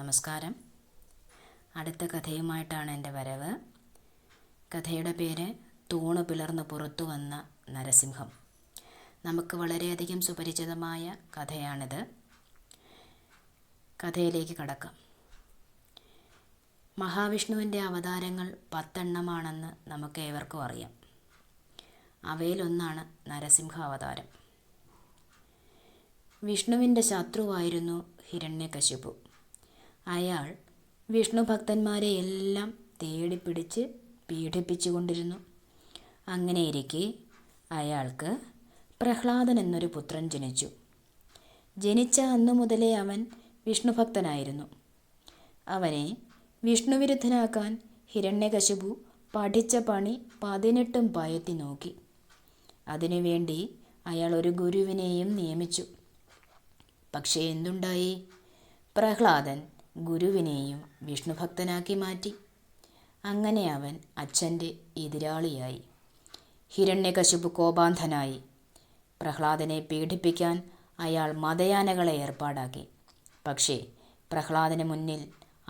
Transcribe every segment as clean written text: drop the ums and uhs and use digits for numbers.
നമസ്കാരം. അടുത്ത കഥയുമായിട്ടാണ് എൻ്റെ വരവ്. കഥയുടെ പേര് തൂണ് പിളർന്ന് പുറത്തു വന്ന നരസിംഹം. നമുക്ക് വളരെയധികം സുപരിചിതമായ കഥയാണിത്. കഥയിലേക്ക് കടക്കാം. മഹാവിഷ്ണുവിൻ്റെ അവതാരങ്ങൾ 10 നമുക്ക് ഏവർക്കും അറിയാം. അവയിലൊന്നാണ് നരസിംഹ അവതാരം. വിഷ്ണുവിൻ്റെ ശത്രുവായിരുന്നു ഹിരണ്യകശിപു. അയാൾ വിഷ്ണു ഭക്തന്മാരെയെല്ലാം തേടിപ്പിടിച്ച് പീഡിപ്പിച്ചുകൊണ്ടിരുന്നു. അങ്ങനെയിരിക്കെ അയാൾക്ക് പ്രഹ്ലാദൻ എന്നൊരു പുത്രൻ ജനിച്ചു. ജനിച്ച അന്നു മുതലേ അവൻ വിഷ്ണുഭക്തനായിരുന്നു. അവനെ വിഷ്ണുവിരുദ്ധനാക്കാൻ ഹിരണ്യകശിപു പഠിച്ച പണി 18 പയറ്റി നോക്കി. അതിനുവേണ്ടി അയാൾ ഒരു ഗുരുവിനെയും നിയമിച്ചു. പക്ഷേ എന്തുണ്ടായി? പ്രഹ്ലാദൻ ഗുരുവിനെയും വിഷ്ണുഭക്തനാക്കി മാറ്റി. അങ്ങനെ അവൻ അച്ഛൻ്റെ എതിരാളിയായി. ഹിരണ്യകശിപു കോപാന്ധനായി. പ്രഹ്ലാദനെ പീഡിപ്പിക്കാൻ അയാൾ മദയാനകളെ ഏർപ്പാടാക്കി. പക്ഷേ പ്രഹ്ലാദന് മുന്നിൽ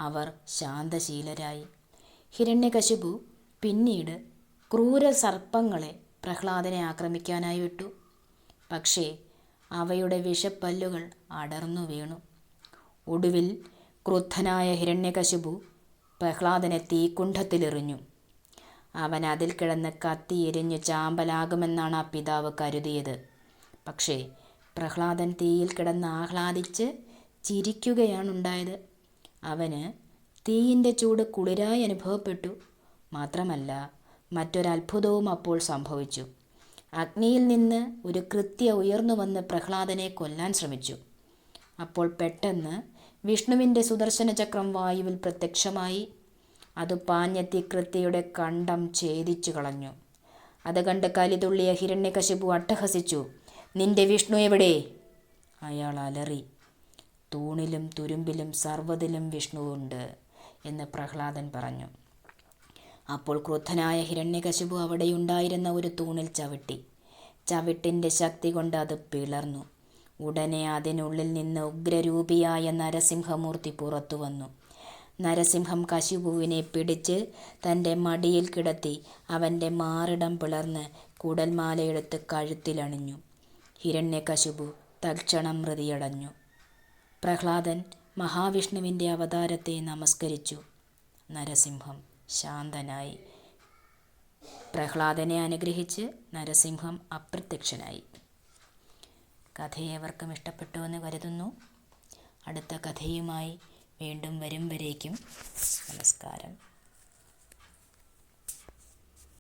അവർ ശാന്തശീലരായി. ഹിരണ്യകശിപു പിന്നീട് ക്രൂര സർപ്പങ്ങളെ പ്രഹ്ലാദനെ ആക്രമിക്കാനായി വിട്ടു. പക്ഷേ അവയുടെ വിഷപ്പല്ലുകൾ അടർന്നു വീണു. ഒടുവിൽ ക്രുദ്ധനായ ഹിരണ്യകശിപു പ്രഹ്ലാദനെ തീക്കുണ്ഡത്തിലെറിഞ്ഞു. അവൻ അതിൽ കിടന്ന് കത്തിയെരിഞ്ഞു ചാമ്പലാകുമെന്നാണ് ആ പിതാവ് കരുതിയത്. പക്ഷേ പ്രഹ്ലാദൻ തീയിൽ കിടന്ന് ആഹ്ലാദിച്ച് ചിരിക്കുകയാണുണ്ടായത്. അവന് തീയിൻ്റെ ചൂട് കുളിരായി അനുഭവപ്പെട്ടു. മാത്രമല്ല, മറ്റൊരത്ഭുതവും അപ്പോൾ സംഭവിച്ചു. അഗ്നിയിൽ നിന്ന് ഒരു കൃത്യ ഉയർന്നു വന്ന് പ്രഹ്ലാദനെ കൊല്ലാൻ ശ്രമിച്ചു. അപ്പോൾ പെട്ടെന്ന് വിഷ്ണുവിൻ്റെ സുദർശന ചക്രം വായുവിൽ പ്രത്യക്ഷമായി. അത് പാഞ്ഞെത്തി കൃത്യയുടെ കണ്ഠം ഛേദിച്ചു കളഞ്ഞു. അത് കണ്ട് കലിതുള്ളിയ ഹിരണ്യകശിപു അട്ടഹസിച്ചു. "നിന്റെ വിഷ്ണു എവിടെ?" അയാൾ അലറി. "തൂണിലും തുരുമ്പിലും സർവ്വതിലും വിഷ്ണുവുണ്ട്" എന്ന് പ്രഹ്ലാദൻ പറഞ്ഞു. അപ്പോൾ ക്രുദ്ധനായ ഹിരണ്യകശിപു അവിടെയുണ്ടായിരുന്ന ഒരു തൂണിൽ ചവിട്ടി. ചവിട്ടിൻ്റെ ശക്തി കൊണ്ട് അത് പിളർന്നു. ഉടനെ അതിനുള്ളിൽ നിന്ന് ഉഗ്രരൂപിയായ നരസിംഹമൂർത്തി പുറത്തു വന്നു. നരസിംഹം കശിപുവിനെ പിടിച്ച് തൻ്റെ മടിയിൽ കിടത്തി അവൻ്റെ മാറിടം പിളർന്ന് കുടൽമാലയെടുത്ത് കഴുത്തിലണിഞ്ഞു. ഹിരണ്യകശിപു തൽക്ഷണം മൃതിയടഞ്ഞു. പ്രഹ്ലാദൻ മഹാവിഷ്ണുവിൻ്റെ അവതാരത്തെ നമസ്കരിച്ചു. നരസിംഹം ശാന്തനായി. പ്രഹ്ലാദനെ അനുഗ്രഹിച്ച് നരസിംഹം അപ്രത്യക്ഷനായി. കഥയേവർക്കും ഇഷ്ടപ്പെട്ടുവെന്ന് കരുതുന്നു. അടുത്ത കഥയുമായി വീണ്ടും വരും വരേക്കും നമസ്കാരം.